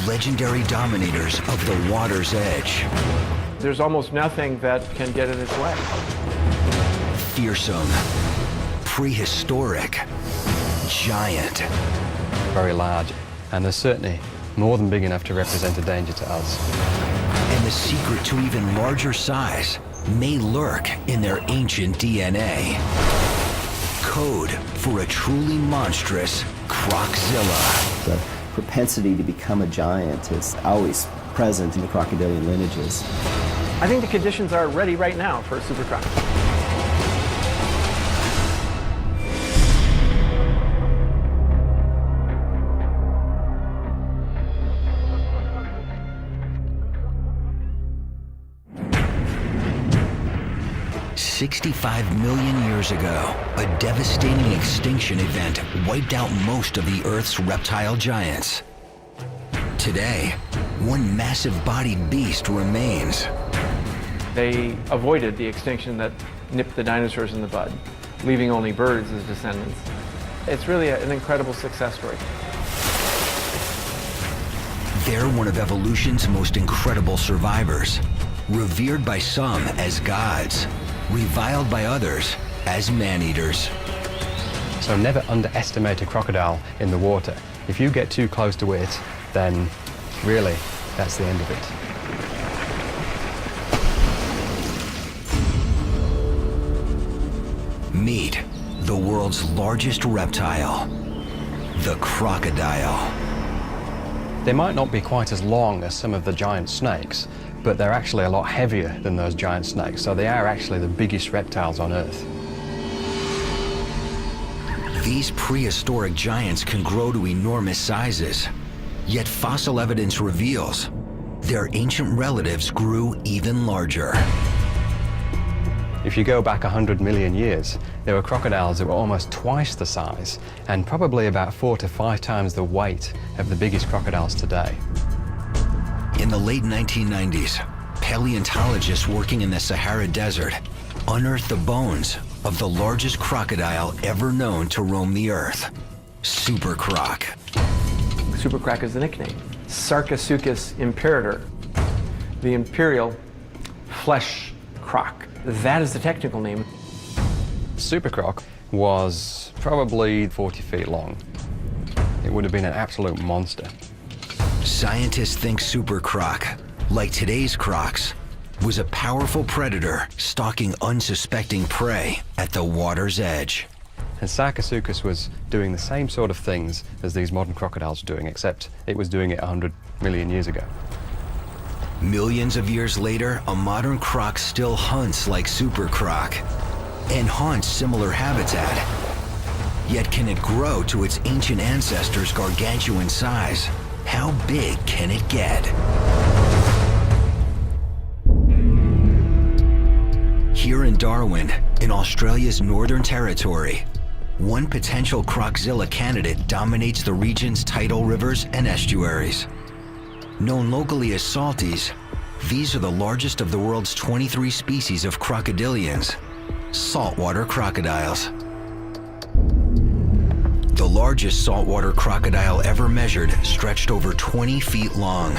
legendary dominators of the water's edge. There's almost nothing that can get in its way. Fearsome, prehistoric, giant. Very large, and they're certainly more than big enough to represent a danger to us. And the secret to even larger size may lurk in their ancient DNA. Code for a truly monstrous Croczilla. The propensity to become a giant is always present in the crocodilian lineages. I think the conditions are ready right now for a super croc. $65 million years ago, a devastating extinction event wiped out most of the Earth's reptile giants. Today, one massive-bodied beast remains. They avoided the extinction that nipped the dinosaurs in the bud, leaving only birds as descendants. It's really an incredible success story. They're one of evolution's most incredible survivors, revered by some as gods, reviled by others as man-eaters. So never underestimate a crocodile in the water. If you get too close to it, then really, that's the end of it. Meet the world's largest reptile, the crocodile. They might not be quite as long as some of the giant snakes, but they're actually a lot heavier than those giant snakes, so they are actually the biggest reptiles on Earth. These prehistoric giants can grow to enormous sizes, yet fossil evidence reveals their ancient relatives grew even larger. If you go back 100 million years, there were crocodiles that were almost twice the size and probably about 4 to 5 times the weight of the biggest crocodiles today. In the late 1990s, paleontologists working in the Sahara Desert unearthed the bones of the largest crocodile ever known to roam the Earth, Super Croc. Super croc is the nickname. Sarcosuchus imperator, the imperial flesh croc. That is the technical name. Super Croc was probably 40 feet long. It would have been an absolute monster. Scientists think Super Croc, like today's crocs, was a powerful predator stalking unsuspecting prey at the water's edge. And Sarcosuchus was doing the same sort of things as these modern crocodiles are doing, except it was doing it 100 million years ago. Millions of years later, a modern croc still hunts like Super Croc and haunts similar habitat. Yet can it grow to its ancient ancestors' gargantuan size? How big can it get? Here in Darwin, in Australia's Northern Territory, one potential Croczilla candidate dominates the region's tidal rivers and estuaries. Known locally as salties, these are the largest of the world's 23 species of crocodilians, saltwater crocodiles. The largest saltwater crocodile ever measured stretched over 20 feet long.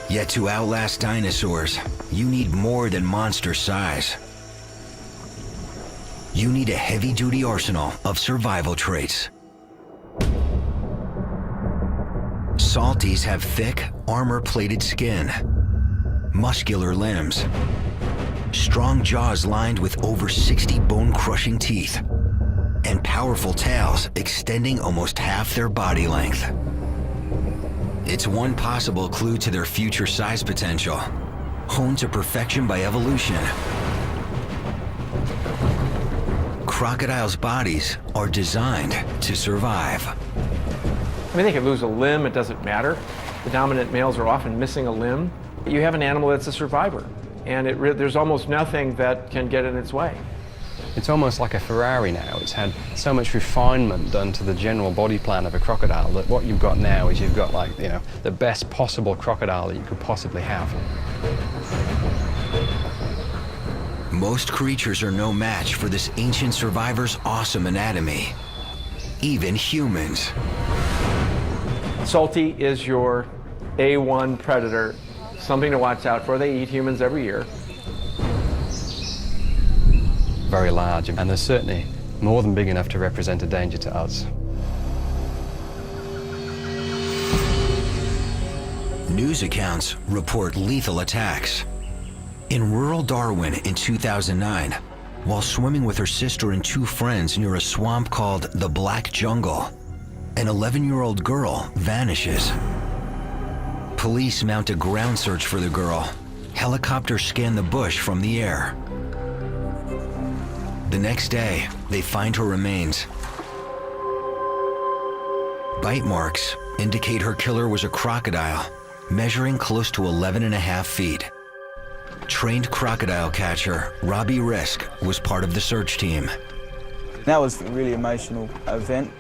Yet to outlast dinosaurs, you need more than monster size. You need a heavy-duty arsenal of survival traits. Salties have thick, armor-plated skin, muscular limbs, strong jaws lined with over 60 bone-crushing teeth, and powerful tails extending almost half their body length. It's one possible clue to their future size potential, honed to perfection by evolution. Crocodiles' bodies are designed to survive. I mean, they could lose a limb, it doesn't matter. The dominant males are often missing a limb. You have an animal that's a survivor, and there's almost nothing that can get in its way. It's almost like a Ferrari now. It's had so much refinement done to the general body plan of a crocodile that what you've got now is you've got, like, you know, the best possible crocodile that you could possibly have. Most creatures are no match for this ancient survivor's awesome anatomy. Even humans. Salty is your A1 predator, something to watch out for. They eat humans every year. Very large, and they're certainly more than big enough to represent a danger to us. News accounts report lethal attacks. In rural Darwin in 2009, while swimming with her sister and 2 friends near a swamp called the Black Jungle, an 11-year-old girl vanishes. Police mount a ground search for the girl. Helicopters scan the bush from the air. The next day, they find her remains. Bite marks indicate her killer was a crocodile, measuring close to 11.5 feet. Trained crocodile catcher Robbie Risk was part of the search team. That was a really emotional event.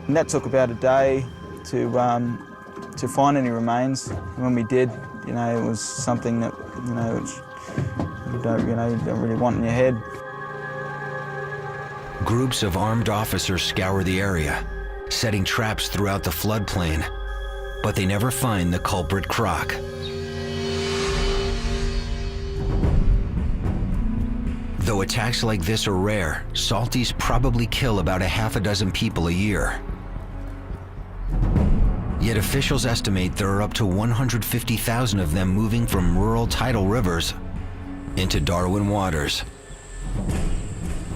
And that took about a day to find any remains. When we did, it was something that, which you don't really want in your head. Groups of armed officers scour the area, setting traps throughout the floodplain, but they never find the culprit croc. Though attacks like this are rare, salties probably kill about a half a dozen people a year. Yet officials estimate there are up to 150,000 of them moving from rural tidal rivers into Darwin waters.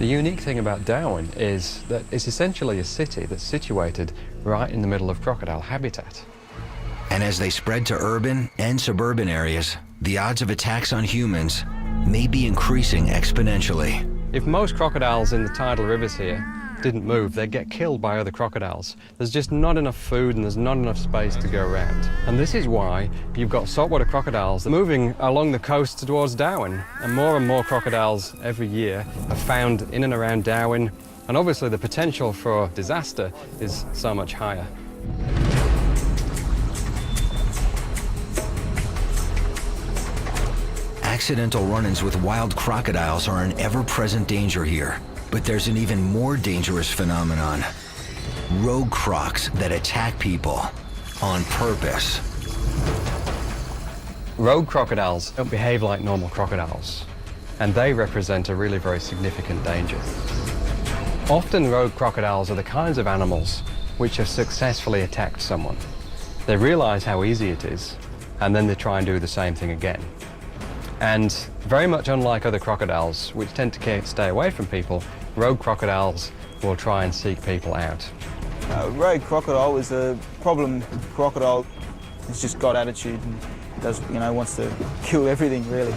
The unique thing about Darwin is that it's essentially a city that's situated right in the middle of crocodile habitat. And as they spread to urban and suburban areas, the odds of attacks on humans may be increasing exponentially. If most crocodiles in the tidal rivers here didn't move, they'd get killed by other crocodiles. There's just not enough food and there's not enough space to go around. And this is why you've got saltwater crocodiles moving along the coast towards Darwin. And more crocodiles every year are found in and around Darwin. And obviously the potential for disaster is so much higher. Accidental run-ins with wild crocodiles are an ever-present danger here. But there's an even more dangerous phenomenon. Rogue crocs that attack people on purpose. Rogue crocodiles don't behave like normal crocodiles, and they represent a really very significant danger. Often rogue crocodiles are the kinds of animals which have successfully attacked someone. They realize how easy it is, and then they try and do the same thing again. And very much unlike other crocodiles, which tend to stay away from people, rogue crocodiles will try and seek people out. Rogue crocodile is a problem crocodile. It's just got attitude and does, wants to kill everything, really.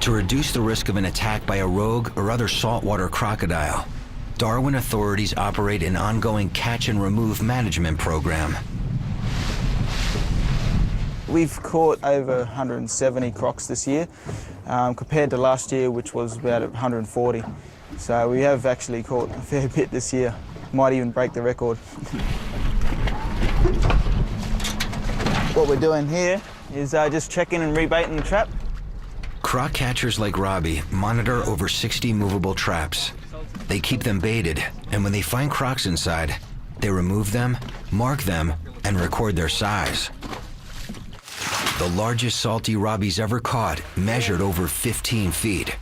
To reduce the risk of an attack by a rogue or other saltwater crocodile, Darwin authorities operate an ongoing catch and remove management program. We've caught over 170 crocs this year, compared to last year, which was about 140. So we have actually caught a fair bit this year. Might even break the record. What we're doing here is just checking and rebaiting the trap. Croc catchers like Robbie monitor over 60 movable traps. They keep them baited, and when they find crocs inside, they remove them, mark them, and record their size. The largest salty Robbie's ever caught measured over 15 feet.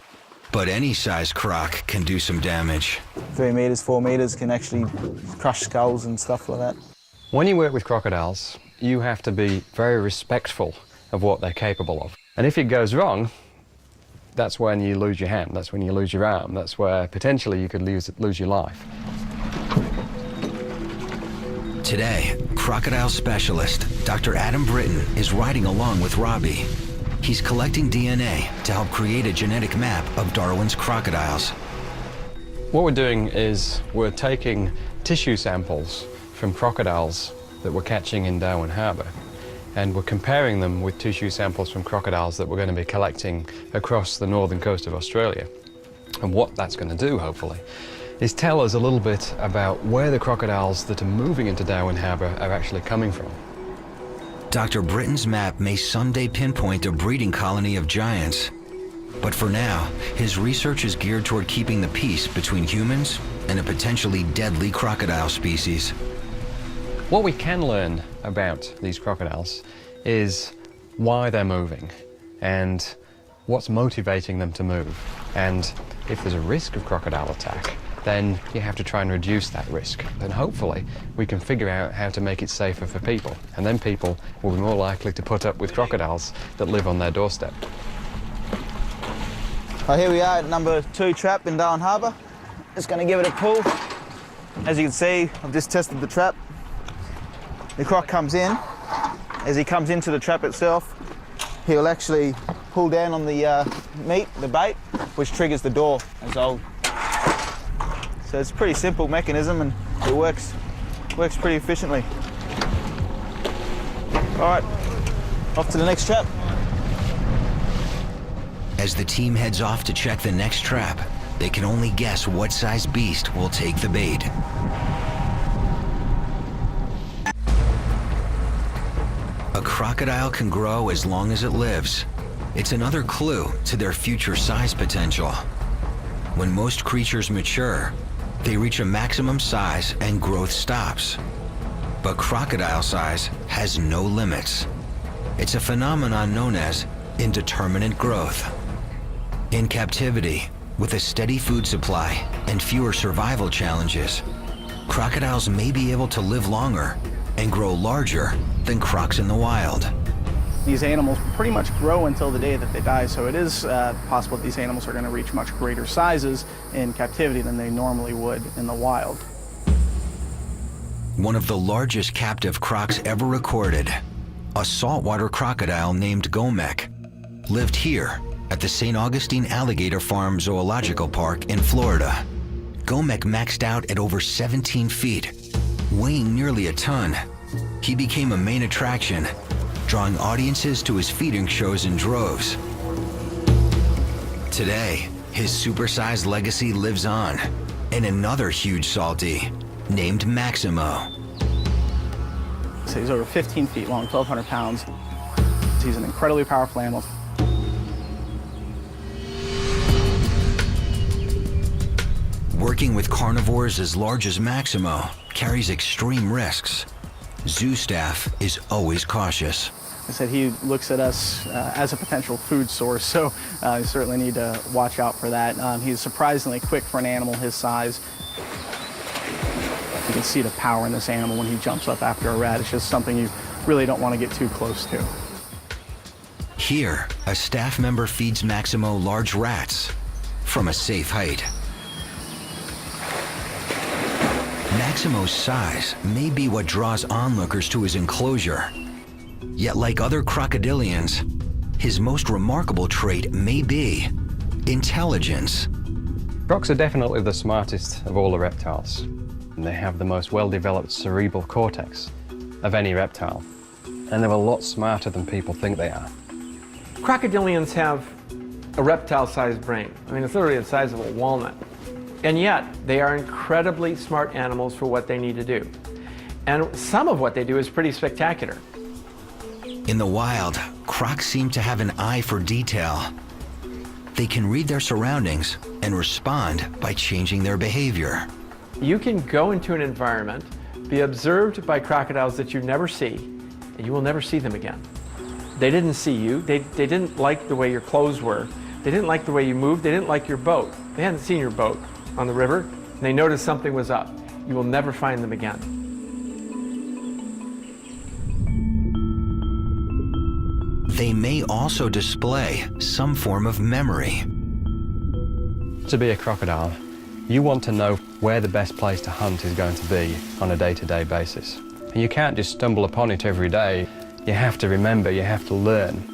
But any size croc can do some damage. 3 meters, 4 meters can actually crush skulls and stuff like that. When you work with crocodiles, you have to be very respectful of what they're capable of. And if it goes wrong, that's when you lose your hand, that's when you lose your arm, that's where potentially you could lose your life. Today, crocodile specialist Dr. Adam Britton is riding along with Robbie. He's collecting DNA to help create a genetic map of Darwin's crocodiles. What we're doing is we're taking tissue samples from crocodiles that we're catching in Darwin Harbour, and we're comparing them with tissue samples from crocodiles that we're going to be collecting across the northern coast of Australia. And what that's going to do, hopefully, is tell us a little bit about where the crocodiles that are moving into Darwin Harbour are actually coming from. Dr. Britton's map may someday pinpoint a breeding colony of giants, But for now, his research is geared toward keeping the peace between humans and a potentially deadly crocodile species. What we can learn about these crocodiles is why they're moving and what's motivating them to move. And if there's a risk of crocodile attack, then you have to try and reduce that risk. Then hopefully we can figure out how to make it safer for people. And then people will be more likely to put up with crocodiles that live on their doorstep. Well, here we are at number 2 trap in Darwin Harbour. Just going to give it a pull. As you can see, I've just tested the trap. The croc comes in. As he comes into the trap itself, he'll actually pull down on the meat, the bait, which triggers the door as well. So it's a pretty simple mechanism and it works pretty efficiently. All right, off to the next trap. As the team heads off to check the next trap, they can only guess what size beast will take the bait. A crocodile can grow as long as it lives. It's another clue to their future size potential. When most creatures mature, they reach a maximum size and growth stops. But crocodile size has no limits. It's a phenomenon known as indeterminate growth. In captivity, with a steady food supply and fewer survival challenges, crocodiles may be able to live longer and grow larger than crocs in the wild. These animals pretty much grow until the day that they die, so it is possible that these animals are going to reach much greater sizes in captivity than they normally would in the wild. One of the largest captive crocs ever recorded, a saltwater crocodile named Gomek, lived here at the St. Augustine Alligator Farm Zoological Park in Florida. Gomek maxed out at over 17 feet, weighing nearly a ton. He became a main attraction, drawing audiences to his feeding shows in droves. Today, his supersized legacy lives on in another huge salty named Maximo. So he's over 15 feet long, 1,200 pounds. He's an incredibly powerful animal. Working with carnivores as large as Maximo carries extreme risks. Zoo staff is always cautious. I said he looks at us as a potential food source, so you certainly need to watch out for that. He's surprisingly quick for an animal his size. You can see the power in this animal when he jumps up after a rat. It's just something you really don't want to get too close to. Here, a staff member feeds Maximo large rats from a safe height. Maximo's size may be what draws onlookers to his enclosure. Yet like other crocodilians, his most remarkable trait may be intelligence. Crocs are definitely the smartest of all the reptiles. And they have the most well-developed cerebral cortex of any reptile. And they're a lot smarter than people think they are. Crocodilians have a reptile-sized brain. I mean, it's literally the size of a walnut. And yet, they are incredibly smart animals for what they need to do. And some of what they do is pretty spectacular. In the wild, crocs seem to have an eye for detail. They can read their surroundings and respond by changing their behavior. You can go into an environment, be observed by crocodiles that you never see, and you will never see them again. They didn't see you. They didn't like the way your clothes were. They didn't like the way you moved. They didn't like your boat. They hadn't seen your boat on the river, and they noticed something was up. You will never find them again. They may also display some form of memory. To be a crocodile, you want to know where the best place to hunt is going to be on a day-to-day basis. And you can't just stumble upon it every day. You have to remember, you have to learn.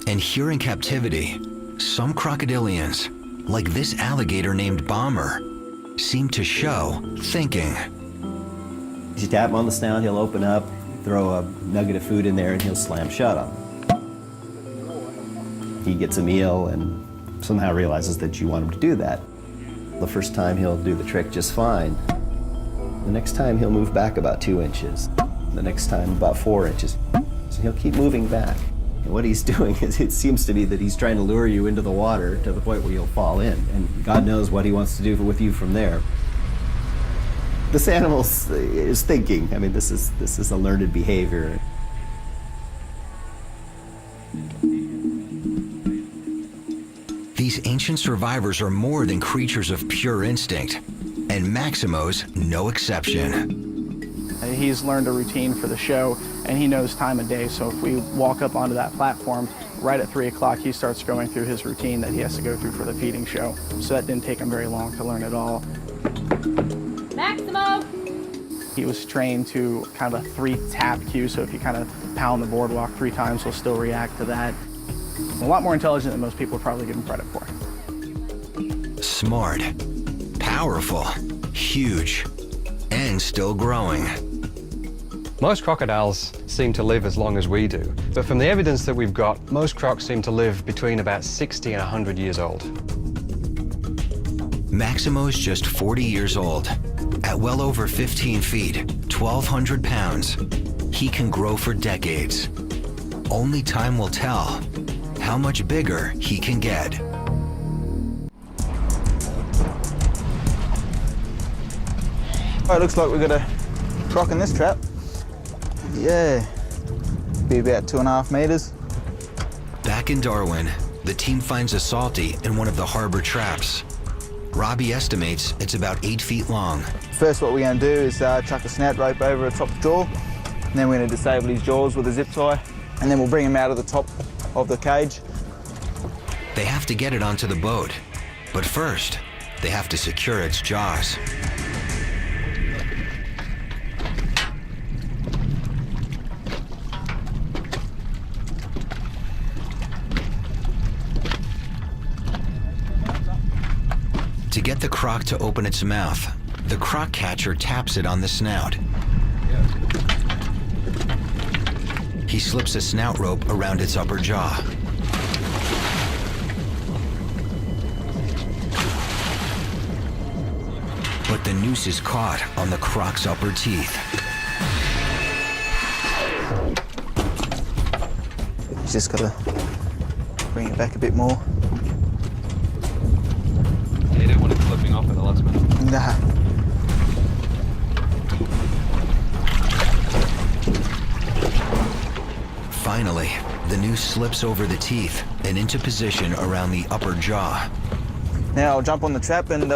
And here in captivity, some crocodilians, like this alligator named Bomber, seem to show thinking. You tap him on the snout, he'll open up, throw a nugget of food in there, and he'll slam shut on it. He gets a meal and somehow realizes that you want him to do that. The first time he'll do the trick just fine. The next time he'll move back about 2 inches. The next time about 4 inches. So he'll keep moving back. And what he's doing is, it seems to me that he's trying to lure you into the water to the point where you'll fall in, and God knows what he wants to do with you from there. This animal is thinking. I mean, this is a learned behavior. These ancient survivors are more than creatures of pure instinct, and Maximo's no exception. He's learned a routine for the show, and he knows time of day, so if we walk up onto that platform, right at 3 o'clock, he starts going through his routine that he has to go through for the feeding show. So that didn't take him very long to learn it all. Maximo! He was trained to kind of a 3-tap cue, so if you kind of pound the boardwalk 3 times, he'll still react to that. A lot more intelligent than most people would probably give him credit for. Smart, powerful, huge, and still growing. Most crocodiles seem to live as long as we do, but from the evidence that we've got, most crocs seem to live between about 60 and 100 years old. Maximo's just 40 years old. At well over 15 feet, 1,200 pounds, he can grow for decades. Only time will tell how much bigger he can get. Oh, it looks like we've got a croc in this trap. Yeah, be about 2.5 meters. Back in Darwin, the team finds a salty in one of the harbor traps. Robbie estimates it's about 8 feet long. First, what we're going to do is chuck a snout rope over the top jaw, and then we're going to disable his jaws with a zip tie, and then we'll bring him out of the top of the cage. They have to get it onto the boat, but first, they have to secure its jaws. To get the croc to open its mouth, the croc catcher taps it on the snout. He slips a snout rope around its upper jaw. But the noose is caught on the croc's upper teeth. Just got to bring it back a bit more. You don't want it flipping off at the last minute. Nah. Finally, the noose slips over the teeth and into position around the upper jaw. Now I'll jump on the trap and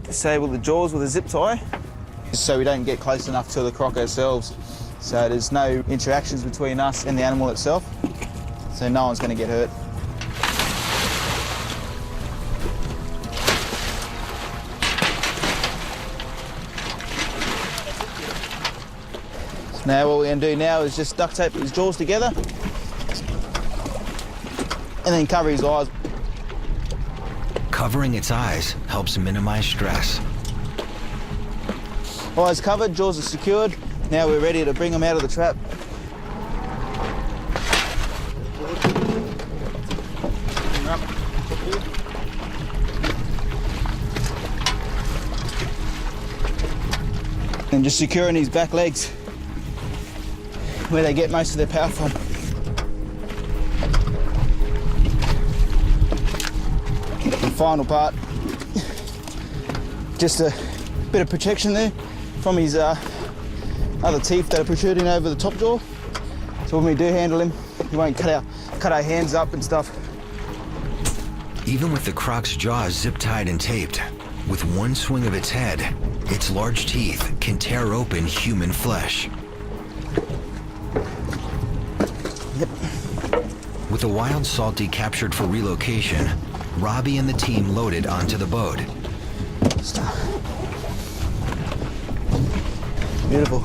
disable the jaws with a zip tie, so we don't get close enough to the croc ourselves. So there's no interactions between us and the animal itself, so no one's going to get hurt. So now what we're going to do now is just duct tape his jaws together and then cover his eyes. Covering its eyes helps minimize stress. Eyes covered, jaws are secured. Now we're ready to bring them out of the trap. And just securing his back legs, where they get most of their power from. The final part, just a bit of protection there from his other teeth that are protruding over the top jaw. So when we do handle him, he won't cut our hands up and stuff. Even with the croc's jaws zip-tied and taped, with one swing of its head, its large teeth can tear open human flesh. Yep. With the wild salty captured for relocation, Robbie and the team loaded onto the boat. Stop. Beautiful.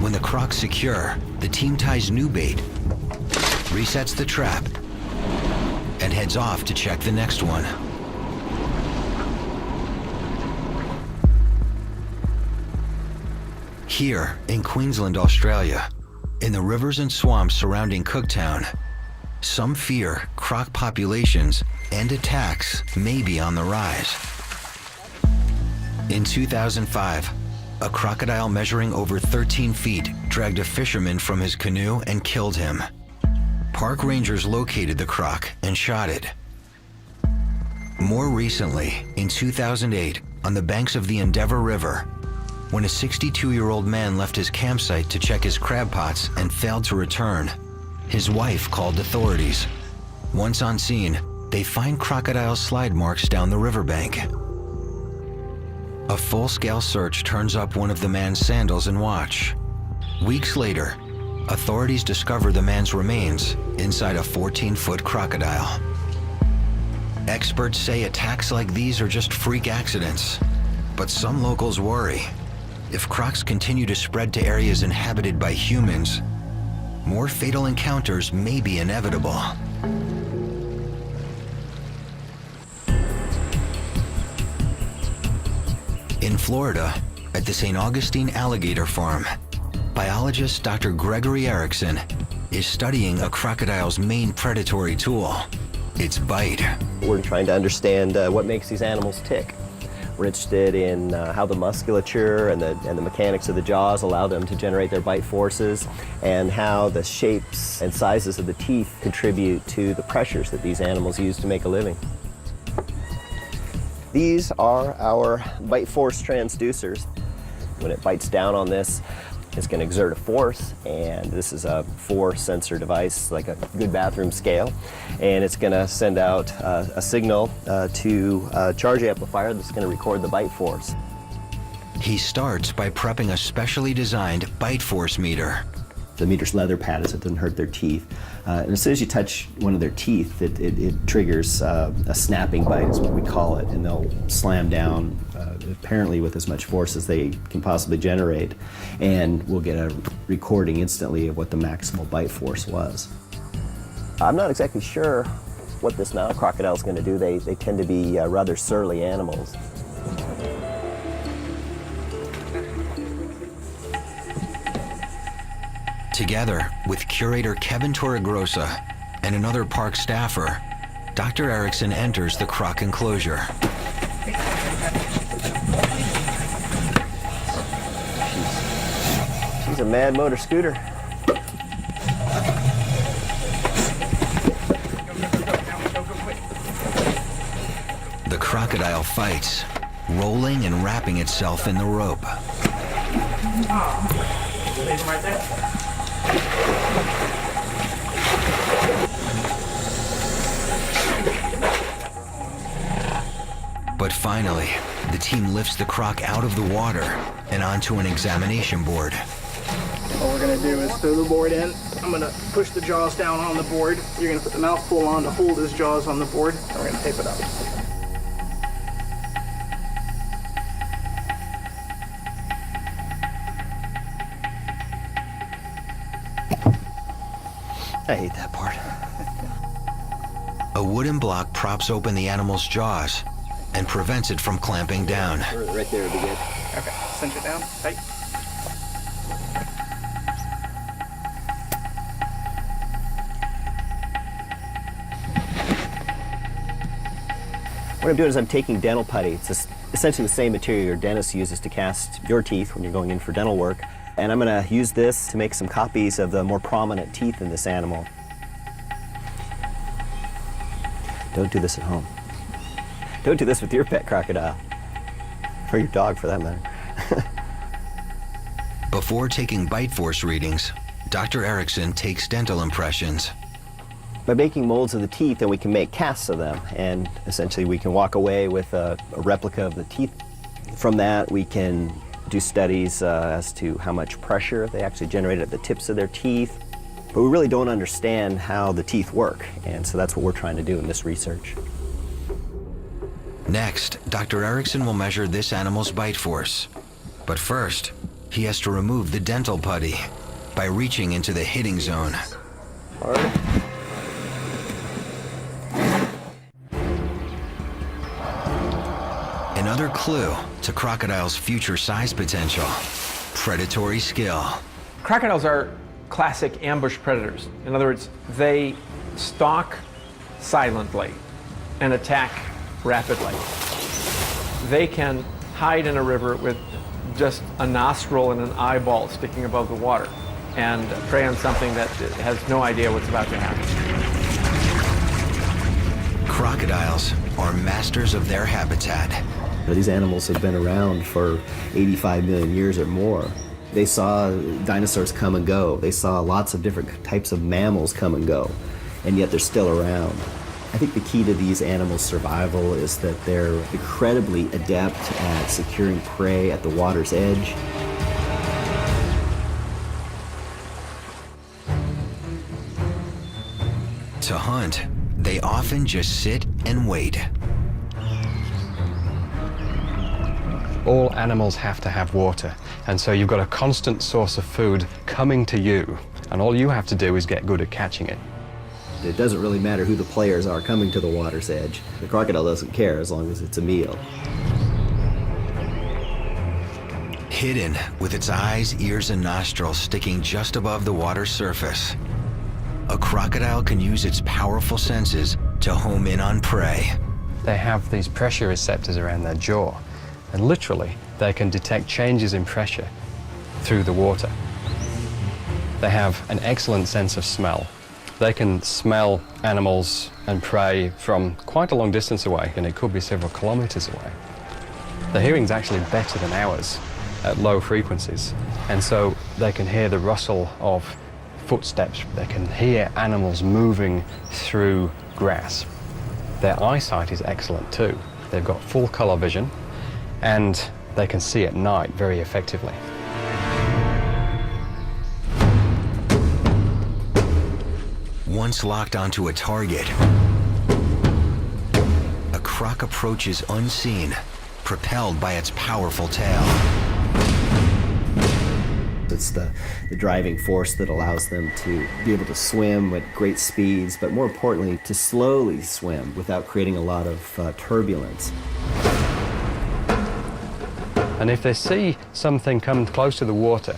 When the croc's secure, the team ties new bait, resets the trap, and heads off to check the next one. Here in Queensland, Australia, in the rivers and swamps surrounding Cooktown, some fear croc populations and attacks may be on the rise. In 2005, a crocodile measuring over 13 feet dragged a fisherman from his canoe and killed him. Park rangers located the croc and shot it. More recently, in 2008, on the banks of the Endeavor River, when a 62-year-old man left his campsite to check his crab pots and failed to return, his wife called authorities. Once on scene, they find crocodile slide marks down the riverbank. A full-scale search turns up one of the man's sandals and watch. Weeks later, authorities discover the man's remains inside a 14-foot crocodile. Experts say attacks like these are just freak accidents, but some locals worry. If crocs continue to spread to areas inhabited by humans, more fatal encounters may be inevitable. In Florida, at the St. Augustine Alligator Farm, biologist Dr. Gregory Erickson is studying a crocodile's main predatory tool, its bite. We're trying to understand what makes these animals tick. We're interested in how the musculature and the mechanics of the jaws allow them to generate their bite forces, and how the shapes and sizes of the teeth contribute to the pressures that these animals use to make a living. These are our bite force transducers. When it bites down on this, it's going to exert a force, and this is a 4-sensor device, like a good bathroom scale, and it's going to send out a signal to a charge amplifier that's going to record the bite force. He starts by prepping a specially designed bite force meter. The meter's leather pad so it doesn't hurt their teeth. And as soon as you touch one of their teeth, it triggers a snapping bite, is what we call it, and they'll slam down apparently with as much force as they can possibly generate, and we'll get a recording instantly of what the maximal bite force was. I'm not exactly sure what this Nile crocodile is going to do. They tend to be rather surly animals. Together with curator Kevin Torregrossa and another park staffer, Dr. Erickson enters the croc enclosure. She's a mad motor scooter. The crocodile fights, rolling and wrapping itself in the rope. Leave him right there. But finally, the team lifts the croc out of the water and onto an examination board. What we're gonna do is throw the board in. I'm gonna push the jaws down on the board. You're gonna put the mouth pull on to hold his jaws on the board, and we're gonna tape it up. I hate that part. A wooden block props open the animal's jaws and prevents it from clamping down. Right there would be good. Okay, cinch it down, tight. What I'm doing is I'm taking dental putty. It's essentially the same material your dentist uses to cast your teeth when you're going in for dental work. And I'm going to use this to make some copies of the more prominent teeth in this animal. Don't do this at home. Don't do this with your pet crocodile. Or your dog, for that matter. Before taking bite force readings, Dr. Erickson takes dental impressions. By making molds of the teeth, then we can make casts of them. And essentially we can walk away with a replica of the teeth. From that, we can do studies as to how much pressure they actually generated at the tips of their teeth. But we really don't understand how the teeth work, and so that's what we're trying to do in this research. Next, Dr. Erickson will measure this animal's bite force. But first, he has to remove the dental putty by reaching into the hitting zone. Hard. Another clue to crocodile's future size potential: predatory skill. Crocodiles are classic ambush predators. In other words, they stalk silently and attack rapidly. They can hide in a river with just a nostril and an eyeball sticking above the water. and prey on something that has no idea what's about to happen. Crocodiles are masters of their habitat. These animals have been around for 85 million years or more. They saw dinosaurs come and go. They saw lots of different types of mammals come and go, and yet they're still around. I think the key to these animals' survival is that they're incredibly adept at securing prey at the water's edge. To hunt, they often just sit and wait. All animals have to have water, and so you've got a constant source of food coming to you, and all you have to do is get good at catching it. It doesn't really matter who the players are coming to the water's edge. The crocodile doesn't care as long as it's a meal. Hidden with its eyes, ears, and nostrils sticking just above the water's surface, a crocodile can use its powerful senses to home in on prey. They have these pressure receptors around their jaw, and literally they can detect changes in pressure through the water. They have an excellent sense of smell. They can smell animals and prey from quite a long distance away, and it could be several kilometers away. Their hearing's actually better than ours at low frequencies, and so they can hear the rustle of footsteps. They can hear animals moving through grass. Their eyesight is excellent too. They've got full color vision, and they can see at night very effectively. Once locked onto a target, a croc approaches unseen, propelled by its powerful tail. It's the driving force that allows them to be able to swim at great speeds, but more importantly, to slowly swim without creating a lot of turbulence. And if they see something come close to the water,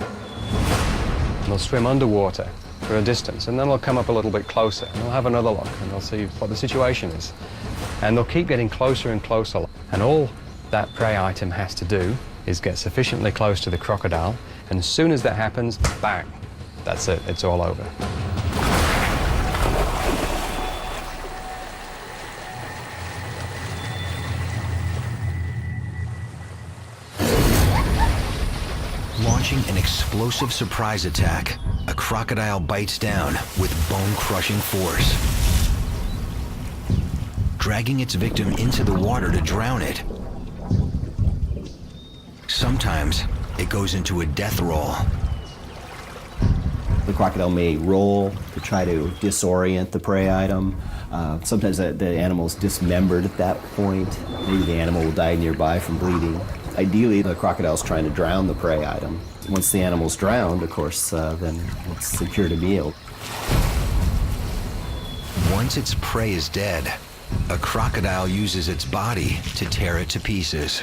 they'll swim underwater for a distance, and then they'll come up a little bit closer, and they'll have another look, and they'll see what the situation is. And they'll keep getting closer and closer. And all that prey item has to do is get sufficiently close to the crocodile, and as soon as that happens, bang, that's it, it's all over. Launching an explosive surprise attack, a crocodile bites down with bone-crushing force, dragging its victim into the water to drown it. Sometimes it goes into a death roll. The crocodile may roll to try to disorient the prey item. Sometimes the animal's dismembered at that point. Maybe the animal will die nearby from bleeding. Ideally, the crocodile's trying to drown the prey item. Once the animal's drowned, of course, then it's secured a meal. Once its prey is dead, a crocodile uses its body to tear it to pieces.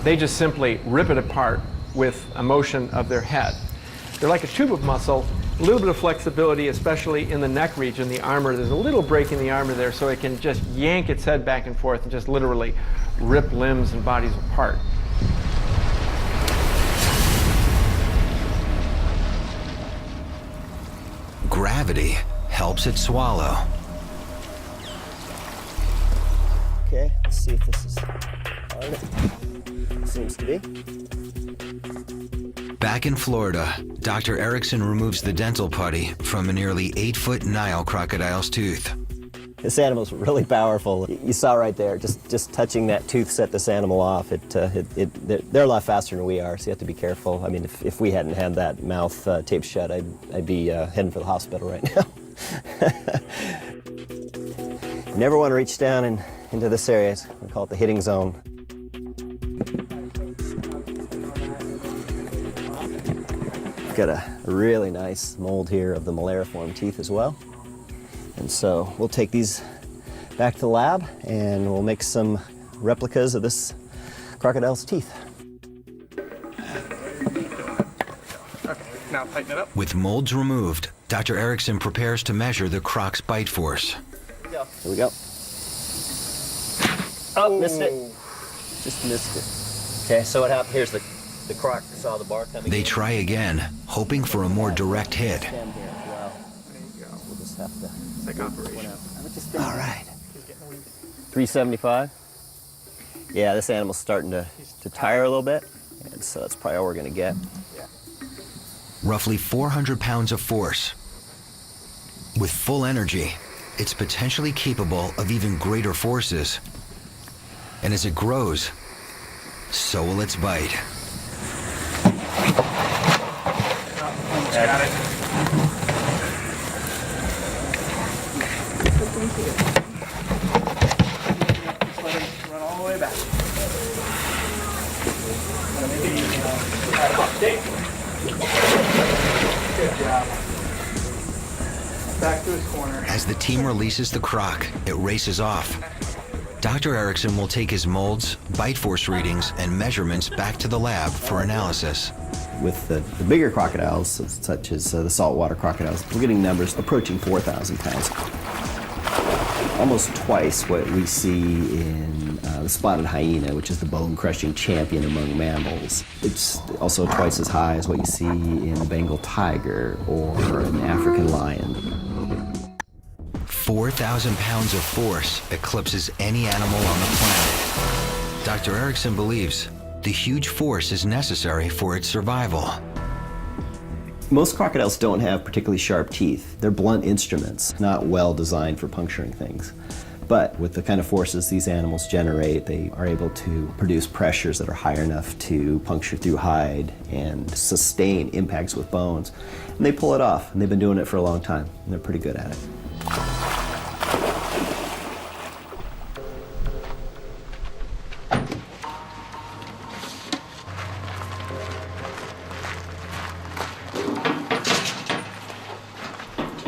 They just simply rip it apart with a motion of their head. They're like a tube of muscle, a little bit of flexibility, especially in the neck region, the armor. There's a little break in the armor there, so it can just yank its head back and forth and just literally rip limbs and bodies apart. Gravity helps it swallow. Okay, let's see if this is on it. Seems to be. Back in Florida, Dr. Erickson removes the dental putty from a nearly 8-foot Nile crocodile's tooth. This animal's really powerful. You saw right there, just touching that tooth set this animal off. They're a lot faster than we are, so you have to be careful. I mean, if we hadn't had that mouth taped shut, I'd be heading for the hospital right now. You never want to reach down into this area. We call it the hitting zone. Got a really nice mold here of the malariform teeth as well. And so we'll take these back to the lab and we'll make some replicas of this crocodile's teeth. Okay, now tighten it up. With molds removed, Dr. Erickson prepares to measure the croc's bite force. Here we go. Oh, missed it. Just missed it. Okay, so what happened? Here's the The croc saw the bar coming. They try again, hoping for a more direct hit. Here as well. We'll just have to. It's like operation. All right. 375. Yeah, this animal's starting to tire a little bit, and so that's probably all we're gonna get. Roughly 400 pounds of force. With full energy, it's potentially capable of even greater forces. And as it grows, so will its bite. Got it. Just let him run all the way back. Good job. Back to his corner. As the team releases the croc, it races off. Dr. Erickson will take his molds, bite force readings, and measurements back to the lab for analysis. With the bigger crocodiles, such as the saltwater crocodiles, we're getting numbers approaching 4,000 pounds. Almost twice what we see in the spotted hyena, which is the bone-crushing champion among mammals. It's also twice as high as what you see in the Bengal tiger or an African lion. 4,000 pounds of force eclipses any animal on the planet. Dr. Erickson believes the huge force is necessary for its survival. Most crocodiles don't have particularly sharp teeth. They're blunt instruments, not well designed for puncturing things. But with the kind of forces these animals generate, they are able to produce pressures that are high enough to puncture through hide and sustain impacts with bones. And they pull it off, and they've been doing it for a long time, and they're pretty good at it.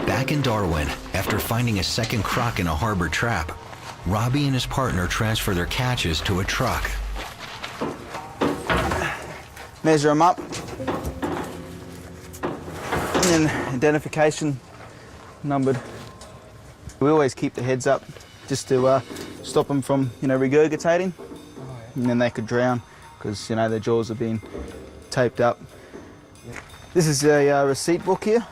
Back in Darwin, after finding a second croc in a harbor trap, Robbie and his partner transfer their catches to a truck. Measure them up. And then identification numbered. We always keep the heads up just to stop them from, regurgitating. And then they could drown because, their jaws have been taped up. This is a receipt book here.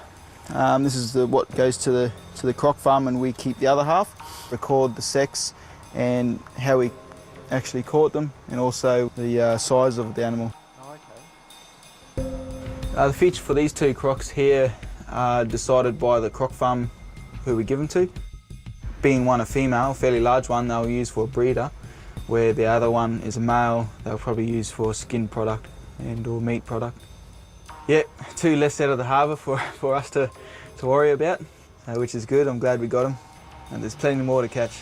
This is what goes to the croc farm, and we keep the other half. Record the sex and how we actually caught them, and also the size of the animal. The feature for these two crocs here are decided by the croc farm who we give them to. Being one a female, a fairly large one, they'll use for a breeder, where the other one is a male, they'll probably use for a skin product and or meat product. Yeah, two less out of the harbour for us to worry about, which is good. I'm glad we got them, and there's plenty more to catch.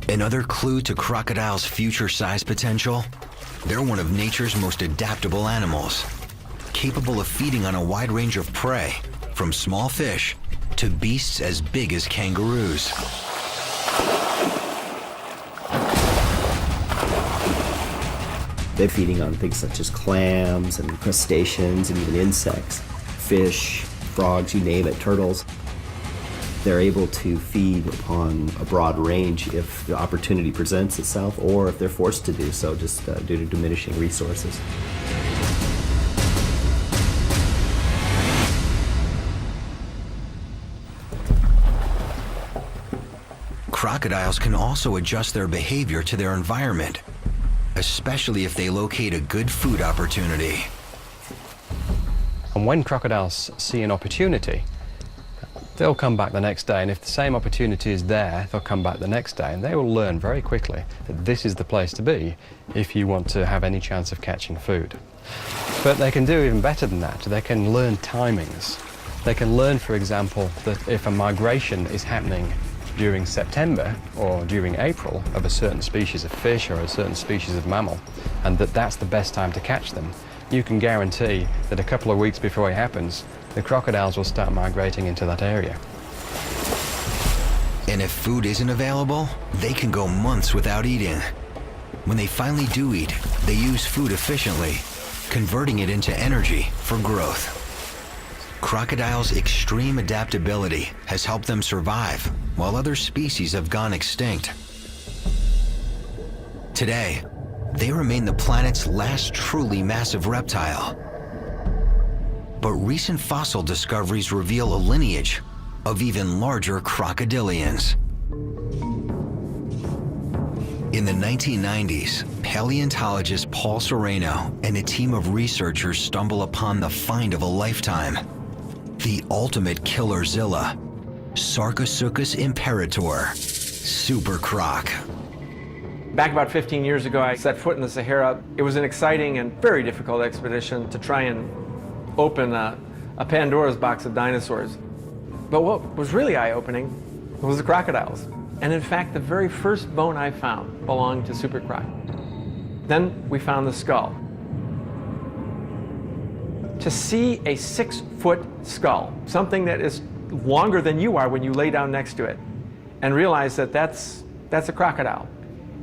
Another clue to crocodiles' future size potential? They're one of nature's most adaptable animals, capable of feeding on a wide range of prey, from small fish to beasts as big as kangaroos. They're feeding on things such as clams and crustaceans and even insects, fish, frogs, you name it, turtles. They're able to feed upon a broad range if the opportunity presents itself, or if they're forced to do so just due to diminishing resources. Crocodiles can also adjust their behavior to their environment, especially if they locate a good food opportunity. And when crocodiles see an opportunity, they'll come back the next day, and if the same opportunity is there, they'll come back the next day, and they will learn very quickly that this is the place to be if you want to have any chance of catching food. But they can do even better than that. They can learn timings. They can learn, for example, that if a migration is happening during September or during April of a certain species of fish or a certain species of mammal, and that's the best time to catch them, you can guarantee that a couple of weeks before it happens, the crocodiles will start migrating into that area. And if food isn't available, they can go months without eating. When they finally do eat, they use food efficiently, converting it into energy for growth. Crocodiles' extreme adaptability has helped them survive, while other species have gone extinct. Today, they remain the planet's last truly massive reptile. But recent fossil discoveries reveal a lineage of even larger crocodilians. In the 1990s, paleontologist Paul Sereno and a team of researchers stumble upon the find of a lifetime, the ultimate killerzilla, Sarcosuchus imperator, super croc. Back about 15 years ago, I set foot in the Sahara. It was an exciting and very difficult expedition to try and open a Pandora's box of dinosaurs. But what was really eye-opening was the crocodiles. And in fact, the very first bone I found belonged to super croc. Then we found the skull. To see a 6-foot skull, something that is longer than you are when you lay down next to it, and realize that that's a crocodile,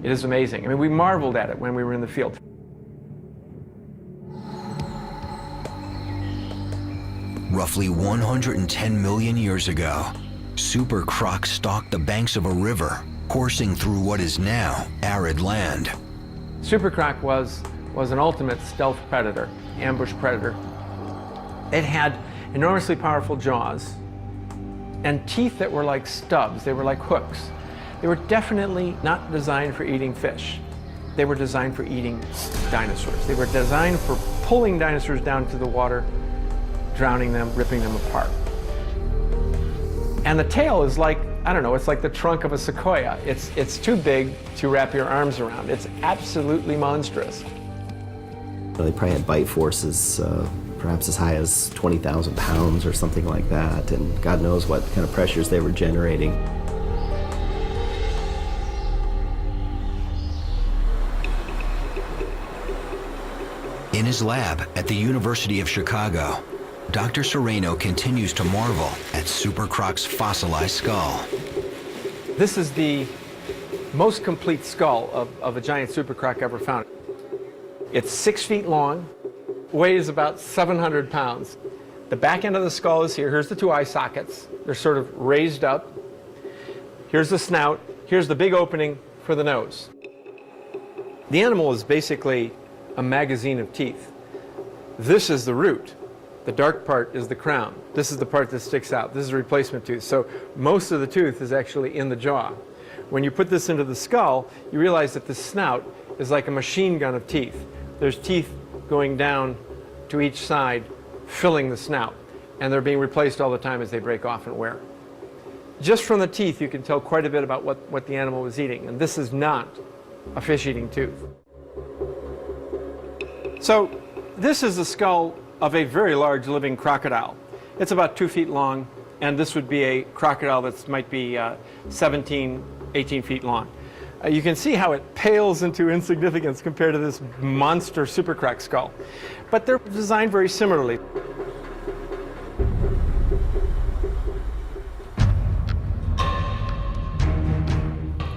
it is amazing. I mean, we marveled at it when we were in the field. Roughly 110 million years ago, super croc stalked the banks of a river, coursing through what is now arid land. Super croc was an ultimate stealth predator, ambush predator. It had enormously powerful jaws and teeth that were like stubs, they were like hooks. They were definitely not designed for eating fish. They were designed for eating dinosaurs. They were designed for pulling dinosaurs down to the water, drowning them, ripping them apart. And the tail is like, I don't know, it's like the trunk of a sequoia. It's too big to wrap your arms around. It's absolutely monstrous. They probably had bite forces perhaps as high as 20,000 pounds or something like that, and God knows what kind of pressures they were generating. In his lab at the University of Chicago, Dr. Sereno continues to marvel at super croc's fossilized skull. This is the most complete skull of a giant super croc ever found. It's 6 feet long, weighs about 700 pounds. The back end of the skull is here. Here's the 2 eye sockets. They're sort of raised up. Here's the snout. Here's the big opening for the nose. The animal is basically a magazine of teeth. This is the root. The dark part is the crown. This is the part that sticks out. This is a replacement tooth. So most of the tooth is actually in the jaw. When you put this into the skull, you realize that the snout is like a machine gun of teeth. There's teeth going down to each side, filling the snout. And they're being replaced all the time as they break off and wear. Just from the teeth, you can tell quite a bit about what the animal was eating. And this is not a fish-eating tooth. So this is the skull of a very large living crocodile. It's about 2 feet long, and this would be a crocodile that might be 17, 18 feet long. You can see how it pales into insignificance compared to this monster super croc skull. But they're designed very similarly.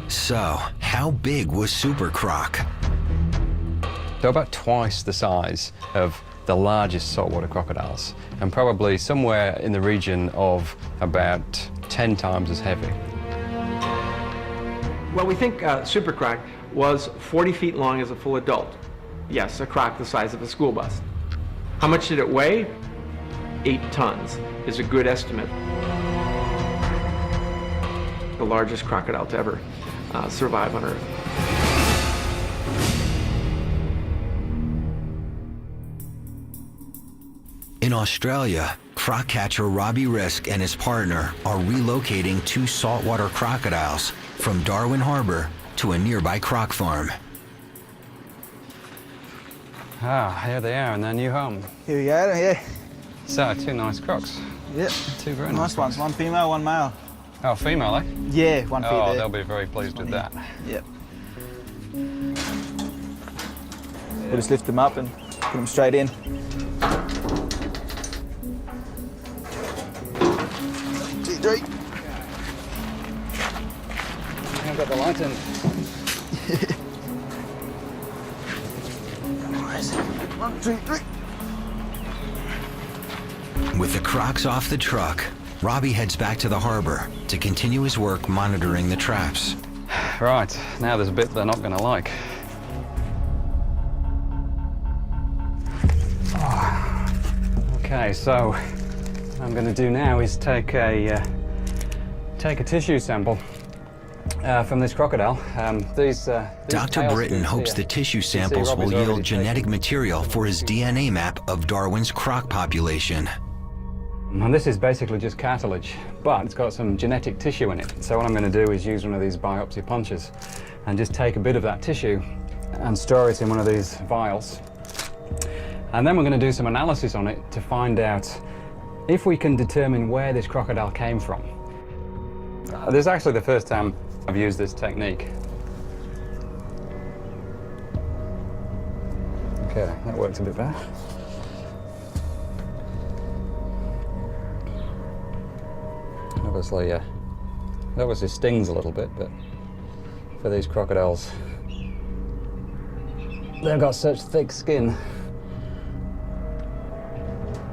So, how big was super croc? They're about twice the size of the largest saltwater crocodiles, and probably somewhere in the region of about 10 times as heavy. Well, we think super croc was 40 feet long as a full adult. Yes, a croc the size of a school bus. How much did it weigh? 8 tons is a good estimate. The largest crocodile to ever survive on Earth. In Australia, croc catcher Robbie Risk and his partner are relocating 2 saltwater crocodiles from Darwin Harbor to a nearby croc farm. Ah, here they are in their new home. Here we go, yeah. So, 2 nice crocs. Yep. 2 very Nice ones, one female, one male. Oh, female, eh? Yeah, one feet Oh, there. they'll be very pleased with that. Yep. We'll just lift them up and put them straight in. 2, 3. I've got the light in. Nice. 1, 2, 3. With the crocs off the truck, Robbie heads back to the harbor to continue his work monitoring the traps. Right, now there's a bit they're not going to like. Okay, so what I'm going to do now is take a tissue sample from this crocodile. These Dr. tail Britton scoops hopes here. the tissue You see samples will Robbie's already yield genetic taken material for his DNA map of Darwin's croc population. And this is basically just cartilage, but it's got some genetic tissue in it. So what I'm going to do is use one of these biopsy punches and just take a bit of that tissue and store it in one of these vials. And then we're going to do some analysis on it to find out if we can determine where this crocodile came from. This is actually the first time I've used this technique. Okay, that works a bit better. Obviously, it obviously stings a little bit, but for these crocodiles, they've got such thick skin.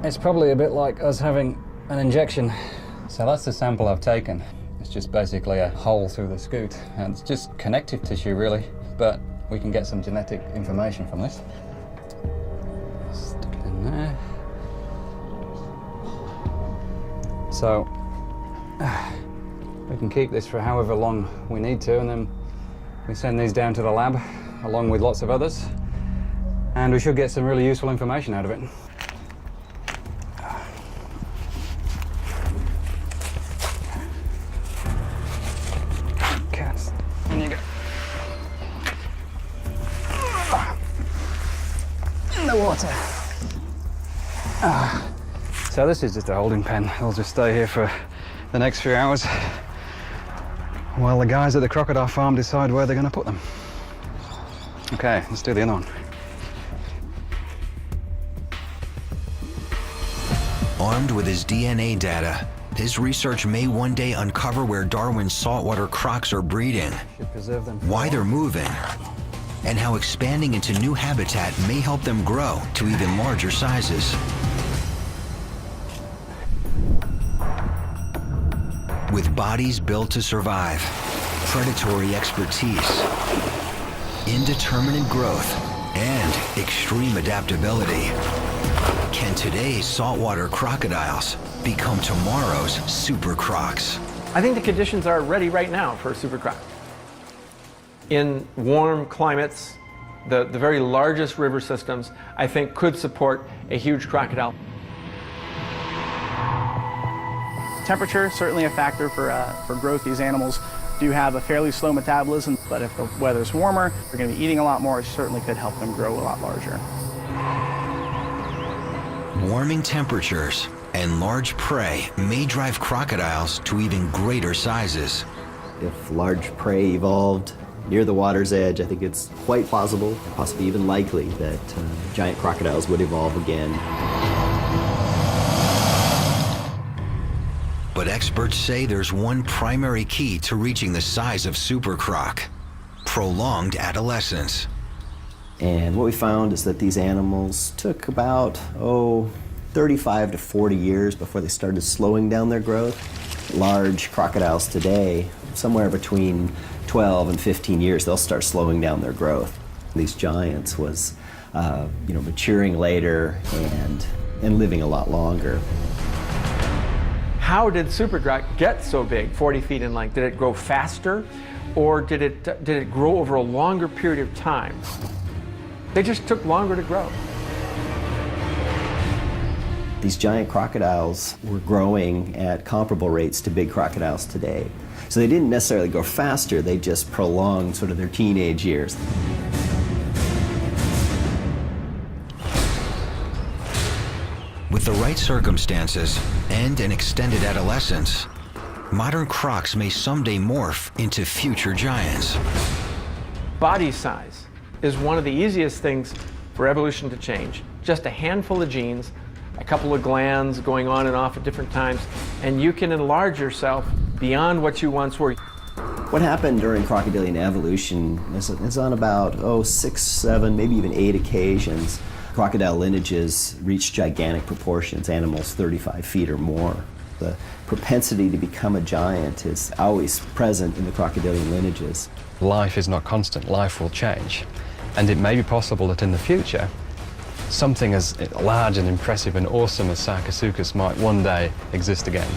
It's probably a bit like us having an injection. So that's the sample I've taken. It's just basically a hole through the scoot, and it's just connective tissue really, but we can get some genetic information from this. Stick it in there. So we can keep this for however long we need to, and then we send these down to the lab along with lots of others, and we should get some really useful information out of it. Cats, in you go. In the water. So this is just a holding pen. I'll just stay here for the next few hours while the guys at the crocodile farm decide where they're going to put them. Okay, let's do the other one. Armed with his DNA data, his research may one day uncover where Darwin's saltwater crocs are breeding, Should preserve them. why they're moving, and how expanding into new habitat may help them grow to even larger sizes. With bodies built to survive, predatory expertise, indeterminate growth, and extreme adaptability, can today's saltwater crocodiles become tomorrow's super crocs? I think the conditions are ready right now for a super croc. In warm climates, the very largest river systems, I think, could support a huge crocodile. Temperature, certainly a factor for growth. These animals do have a fairly slow metabolism, but if the weather's warmer, they're going to be eating a lot more. It certainly could help them grow a lot larger. Warming temperatures and large prey may drive crocodiles to even greater sizes. If large prey evolved near the water's edge, I think it's quite plausible, possibly even likely, that giant crocodiles would evolve again. But experts say there's one primary key to reaching the size of super croc: prolonged adolescence. And what we found is that these animals took about, 35 to 40 years before they started slowing down their growth. Large crocodiles today, somewhere between 12 and 15 years, they'll start slowing down their growth. These giants was, maturing later and living a lot longer. How did super croc get so big, 40 feet in length? Did it grow faster, or did it grow over a longer period of time? They just took longer to grow. These giant crocodiles were growing at comparable rates to big crocodiles today. So they didn't necessarily grow faster, they just prolonged sort of their teenage years. With the right circumstances and an extended adolescence, modern crocs may someday morph into future giants. Body size is one of the easiest things for evolution to change. Just a handful of genes, a couple of glands going on and off at different times, and you can enlarge yourself beyond what you once were. What happened during crocodilian evolution is on about 6, 7, maybe even 8 occasions. Crocodile lineages reached gigantic proportions, animals 35 feet or more. The propensity to become a giant is always present in the crocodilian lineages. Life is not constant, life will change. And it may be possible that in the future, something as large and impressive and awesome as Sarcosuchus might one day exist again.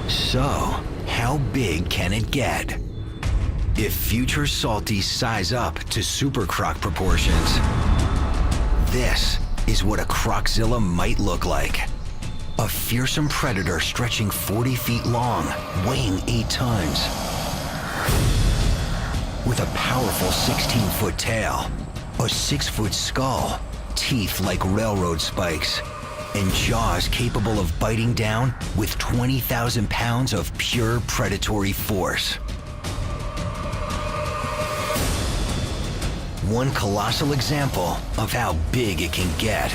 So, how big can it get? If future salties size up to super croc proportions, this is what a Croczilla might look like. A fearsome predator stretching 40 feet long, weighing 8 tons. With a powerful 16-foot tail, a 6-foot skull, teeth like railroad spikes, and jaws capable of biting down with 20,000 pounds of pure predatory force. One colossal example of how big it can get.